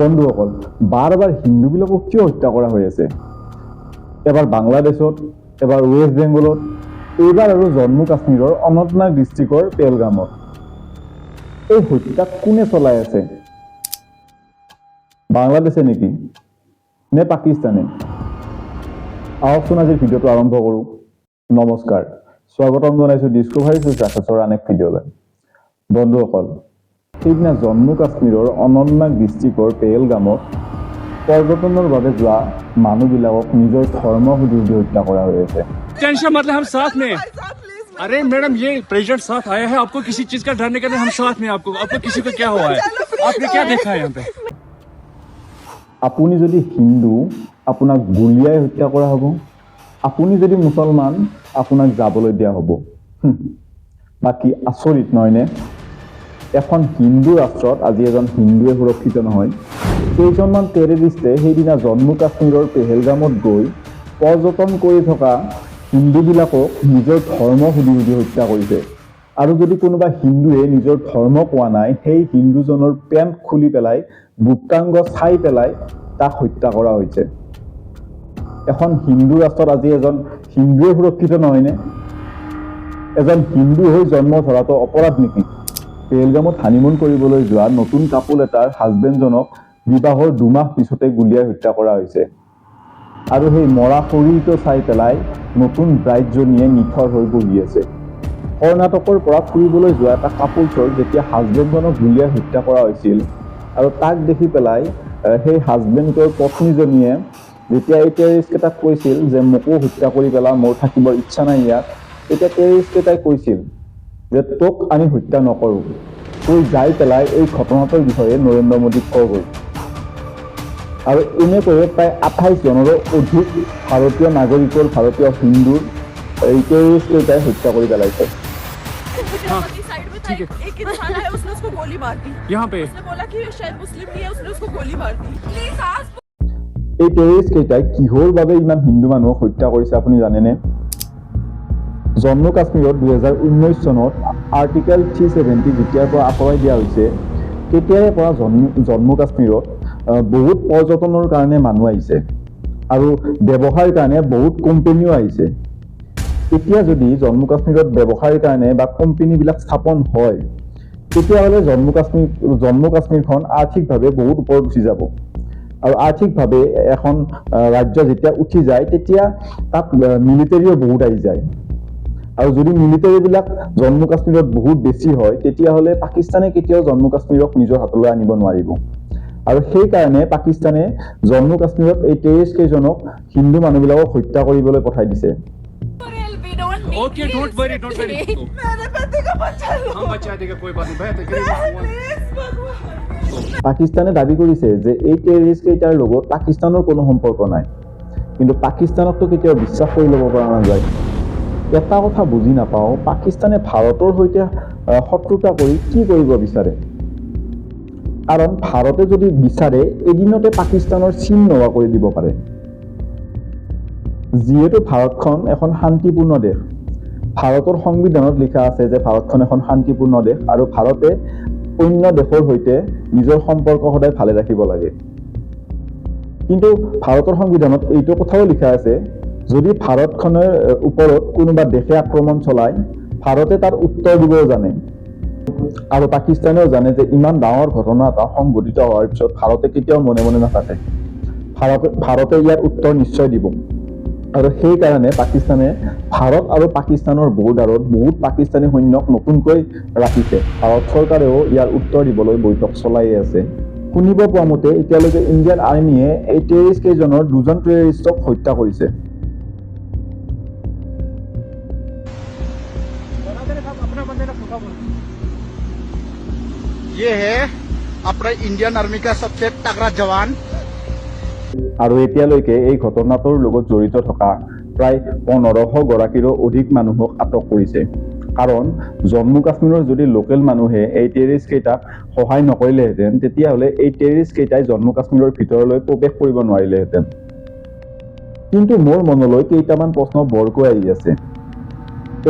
বন্ধুসকল, বাৰবাৰ হিন্দুবিলাকক কিয় হত্যা কৰা হৈ আছে? এবাৰ বাংলাদেশত, এবাৰ ৱেষ্ট বেংগলত, এইবাৰ আৰু জম্মু কাশ্মীৰৰ অনন্তনাগ ডিষ্ট্ৰিক্টৰ পেহেলগামত। এই হত্যা কোনে চলাই আছে? বাংলাদেশে নেকি নে পাকিস্তানে? আহকচোন আজিৰ ভিডিঅ'টো আৰম্ভ কৰোঁ। নমস্কাৰ, স্বাগতম জনাইছোঁ ডিস্কভাৰী উইথ ৰাকেশৰ আন এক ভিডিঅ'লৈ। বন্ধুসকল, সেইদিনা জম্মু কাশ্মীৰৰ অনন্তনাগ ডিষ্ট্ৰিক্টৰ পেহেলগামত পৰ্যটনৰ বাবে যোৱা মানুহবিলাকক নিজৰ ধৰ্ম সুধি হত্যা কৰা হৈ আছে। टेंशन मतलब हम साथ में। अरे मैडम, ये प्रेसिडेंट साथ आया है, आपको किसी चीज का डर नहीं करना, हम साथ में। आपको किसी को क्या हुआ है? आपने क्या देखा है यहाँ पे? আপুনি যদি হিন্দু, আপোনাক গুলিয়াই হত্যা কৰা হ'ব। আপুনি যদি মুছলমান, আপোনাক যাবলৈ দিয়া হ'ব। বাকী আচৰিত নহয়নে? এখন হিন্দু ৰাষ্ট্ৰত আজি এজন হিন্দুৱে সুৰক্ষিত নহয়। কেইজনমান টেৰৰিষ্টে সেইদিনা জম্মু কাশ্মীৰৰ পেহেলগামত গৈ পৰ্যটন কৰি থকা হিন্দুবিলাকক নিজৰ ধৰ্ম সুধি হত্যা কৰিছে। আৰু যদি কোনোবা হিন্দুৱে নিজৰ ধৰ্ম কোৱা নাই, সেই হিন্দুজনৰ পেণ্ট খুলি পেলাই, গুপ্তাংগ চাই পেলাই তাক হত্যা কৰা হৈছে। এখন হিন্দু ৰাষ্ট্ৰত আজি এজন হিন্দুৱে সুৰক্ষিত নহয়নে? এজন হিন্দু হৈ জন্ম ধৰাটো অপৰাধ নেকি? পেহেলগামত হানিমুন কৰিবলৈ যোৱা নতুন কাপোল এটাৰ হাজবেণ্ডজনক বিবাহৰ 2 মাহ পিছতে গুলিয়াই হত্যা কৰা হৈছে। আৰু সেই মৰা শৰীৰটো চাই পেলাই নতুন ব্ৰাইডজনীয়ে নিথৰ হৈ বহি আছে। কৰ্ণাটকৰ পৰা ফুৰিবলৈ যোৱা এটা কাপোলছৰ যেতিয়া হাজবেণ্ডজনক গুলিয়াই হত্যা কৰা হৈছিল, আৰু তাক দেখি পেলাই সেই হাজবেণ্ডৰ পত্নীজনীয়ে যেতিয়া এই টেৰৰিষ্টকেইটাক কৈছিল যে মোকো হত্যা কৰি পেলা, মোৰ থাকিবৰ ইচ্ছা নাই ইয়াত, তেতিয়া টেৰৰিষ্টকেইটাই কৈছিল যে তোক আমি হত্যা নকৰোঁ, তই যাই পেলাই এই ঘটনাটোৰ বিষয়ে নৰেন্দ্ৰ মোদীক কগৈ। আৰু এনেকৈয়ে প্ৰায় 28 জনৰো অধিক ভাৰতীয় নাগৰিকৰ, ভাৰতীয় হিন্দুৰ এই টেৰৰিষ্টকেইটাই হত্যা কৰি পেলাইছে। ठीक है। एक इंसान आया, उसने उसको गोली मार दी। यहाँ पे उसने बोला कि शायद मुस्लिम नहीं है, उसने उसको गोली मार दी। Please ask. এই টেৰৰিষ্টকেইটাই কিহৰ বাবে ইমান হিন্দু মানুহক হত্যা কৰিছে আপুনি জানেনে? জম্মু কাশ্মীৰত 2019 চনত আৰ্টিকেল 370 যেতিয়াৰ পৰা আঁতৰাই দিয়া হৈছে, তেতিয়াৰে পৰা জম্মু কাশ্মীৰত বহুত পৰ্যটনৰ কাৰণে মানুহ আহিছে আৰু ব্যৱসায়ৰ কাৰণে বহুত কোম্পানীও আহিছে। এতিয়া যদি জম্মু কাশ্মীৰত ব্যৱসায়ৰ কাৰণে বা কোম্পানীবিলাক স্থাপন হয়, তেতিয়াহ'লে জম্মু কাশ্মীৰখন আৰ্থিকভাৱে বহুত ওপৰত উঠি যাব। আৰু আৰ্থিকভাৱে এখন ৰাজ্য যেতিয়া উঠি যায়, তেতিয়া তাত মিলিটাৰীও বহুত আহি যায়। আৰু যদি মিলিটাৰীবিলাক জম্মু কাশ্মীৰত বহুত বেছি হয়, তেতিয়াহ'লে পাকিস্তানে কেতিয়াও জম্মু কাশ্মীৰক নিজৰ হাতলৈ আনিব নোৱাৰিব। আৰু সেইকাৰণে পাকিস্তানে জম্মু কাশ্মীৰত এই টেৰৰিষ্ট কেইজনক হিন্দু মানুহবিলাকক হত্যা কৰিবলৈ পঠাই দিছে। Okay, don't worry. मेरे पति का बच्चा लो। हम बचा देगा, कोई बात नहीं। प्लीज भगवान। পাকিস্তানে দাবী কৰিছে যে এই টেৰৰিষ্ট কেইটাৰ লগত পাকিস্তানৰ কোনো সম্পৰ্ক নাই, কিন্তু পাকিস্তানকতো কেতিয়াও বিশ্বাস কৰি ল'ব পৰা নাযায়। এটা কথা বুজি নাপাওঁ, পাকিস্তানে ভাৰতৰ সৈতে শত্ৰুতা কৰি কি কৰিব বিচাৰে? কাৰণ ভাৰতে যদি বিচাৰে, এদিনতে পাকিস্তানৰ চিন নোহোৱা কৰি দিব পাৰে। যিহেতু ভাৰতখন এখন শান্তিপূৰ্ণ দেশ, ভাৰতৰ সংবিধানত লিখা আছে যে ভাৰতখন এখন শান্তিপূৰ্ণ দেশ আৰু ভাৰতে অন্য দেশৰ সৈতে নিজৰ সম্পৰ্ক সদায় ভালে ৰাখিব লাগে। কিন্তু ভাৰতৰ সংবিধানত এইটো কথাও লিখা আছে, যদি ভাৰতখনৰ ওপৰত কোনোবা দেশে আক্ৰমণ চলায়, ভাৰতে তাৰ উত্তৰ দিবও জানে। আৰু পাকিস্তানেও জানে যে ইমান ডাঙৰ ঘটনা এটা সংঘটিত হোৱাৰ পিছত ভাৰতে কেতিয়াও মনে মনে নাথাকে। ভাৰতে ইয়াৰ উত্তৰ নিশ্চয় দিব। আৰু সেইকাৰণে পাকিস্তানে ভাৰত আৰু পাকিস্তানৰ বৰ্ডাৰত বহুত পাকিস্তানী সৈন্যক নতুনকৈ ৰাখিছে। ভাৰত চৰকাৰেও ইয়াৰ উত্তৰ দিবলৈ বৈঠক চলাই আছে। শুনিব পোৱা মতে এতিয়ালৈকে ইণ্ডিয়ান আৰ্মীয়ে এই টেৰৰিষ্ট কেইজনৰ 2জন টেৰৰিষ্টক হত্যা কৰিছে। ये है अपना इंडियन आर्मी का सबसे तगड़ा जवान। আৰু এতিয়ালৈকে এই ঘটনাটোৰ লগত জড়িত থকা প্ৰায় 1500 গৰাকীৰো অধিক মানুহক আটক কৰিছে। কাৰণ জম্মু কাশ্মীৰৰ যদি লোকেল মানুহে এই টেৰৰিষ্ট কেইটাক সহায় নকৰিলেহেঁতেন, তেতিয়াহ'লে এই টেৰৰিষ্ট কেইটাই জম্মু কাশ্মীৰৰ ভিতৰলৈ প্ৰৱেশ কৰিব নোৱাৰিলেহেঁতেন। কিন্তু মোৰ মনলৈ কেইটামান প্ৰশ্ন বৰকৈ আহি আছে।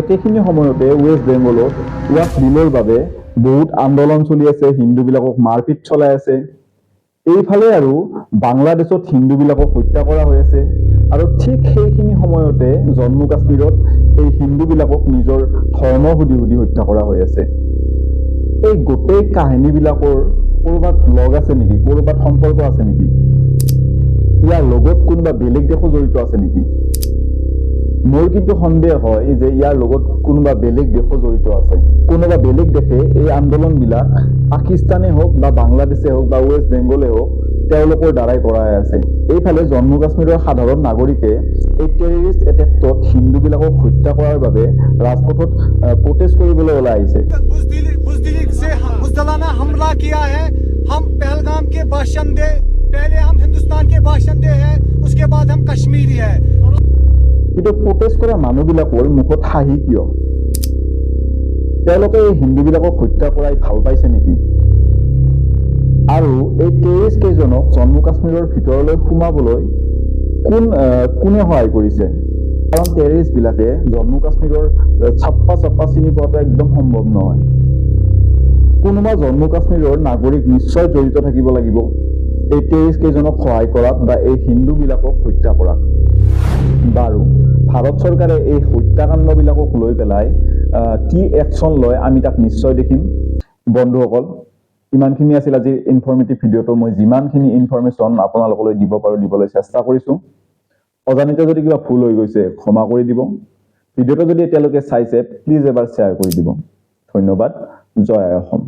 একেখিনি সময়তে ৱেষ্ট বেংগলত ৱাক বিলৰ বাবে বহুত আন্দোলন চলি আছে, হিন্দুবিলাকক মাৰপিট চলাই আছে। এইফালে আৰু বাংলাদেশত হিন্দুবিলাকক হত্যা কৰা হৈ আছে আৰু ঠিক সেইখিনি সময়তে জম্মু কাশ্মীৰত এই হিন্দুবিলাকক নিজৰ ধৰ্ম সুধি সুধি হত্যা কৰা হৈ আছে। এই গোটেই কাহিনীবিলাকৰ ক'ৰবাত লগ আছে নেকি, ক'ৰবাত সম্পৰ্ক আছে নেকি, ইয়াৰ লগত কোনোবা বেলেগ দেশো জড়িত আছে নেকি? মোৰ কিন্তু সন্দেহ হয় যে ইয়াৰ লগত কোনোবা বেলেগ দেশো জড়িত আছে। কোনোবা বেলেগ দেশে এই আন্দোলনবিলাক পাকিস্তানে হওক বা বাংলাদেশে হওক বা ৱেষ্ট বেংগলে হওক তেওঁলোকৰ দ্বাৰাই কৰাই আছে। এইফালে জম্মু কাশ্মীৰৰ সাধাৰণ নাগৰিকে এই টেৰৰিষ্ট এটেকত হিন্দুবিলাকক হত্যা কৰাৰ বাবে ৰাজপথত প্ৰটেষ্ট কৰিবলৈ ওলাই আহিছে। बुजदिली से बुजदलाना हमला किया है। हम पहलगाम के बाशिंदे, पहले हम हिंदुस्तान के बाशिंदे हैं, उसके बाद हम कश्मीरी है। কিন্তু প্ৰটেষ্ট কৰা মানুহবিলাকৰ মুখত হাঁহি কিয়? তেওঁলোকে এই হিন্দুবিলাকক হত্যা কৰাই ভাল পাইছে নেকি? আৰু এই টেৰৰিষ্ট কেইজনক জম্মু কাশ্মীৰৰ ভিতৰলৈ সোমাবলৈ কোনে সহায় কৰিছে? কাৰণ টেৰৰিষ্ট বিলাকে জম্মু কাশ্মীৰৰ চাপ্পা চিনি পোৱাটো একদম সম্ভৱ নহয়। কোনোবা জম্মু কাশ্মীৰৰ নাগৰিক নিশ্চয় জড়িত থাকিব লাগিব এই টেৰৰিষ্ট কেইজনক সহায় কৰাত বা এই হিন্দুবিলাকক হত্যা কৰাত। বাৰু ভাৰত চৰকাৰে এই হত্যাকাণ্ডবিলাকক লৈ পেলাই কি একশ্যন লয় আমি তাক নিশ্চয় দেখিম। বন্ধুসকল, ইমানখিনি আছিল আজিৰ ইনফৰ্মেটিভ ভিডিঅ'টো। মই যিমানখিনি ইনফৰ্মেশ্যন আপোনালোকলৈ দিব পাৰোঁ দিবলৈ চেষ্টা কৰিছোঁ। অজানিতে যদি কিবা ভুল হৈ গৈছে ক্ষমা কৰি দিব। ভিডিঅ'টো যদি এতিয়ালৈকে চাইছে প্লিজ এবাৰ শ্বেয়াৰ কৰি দিব। ধন্যবাদ। জয় আই অসম।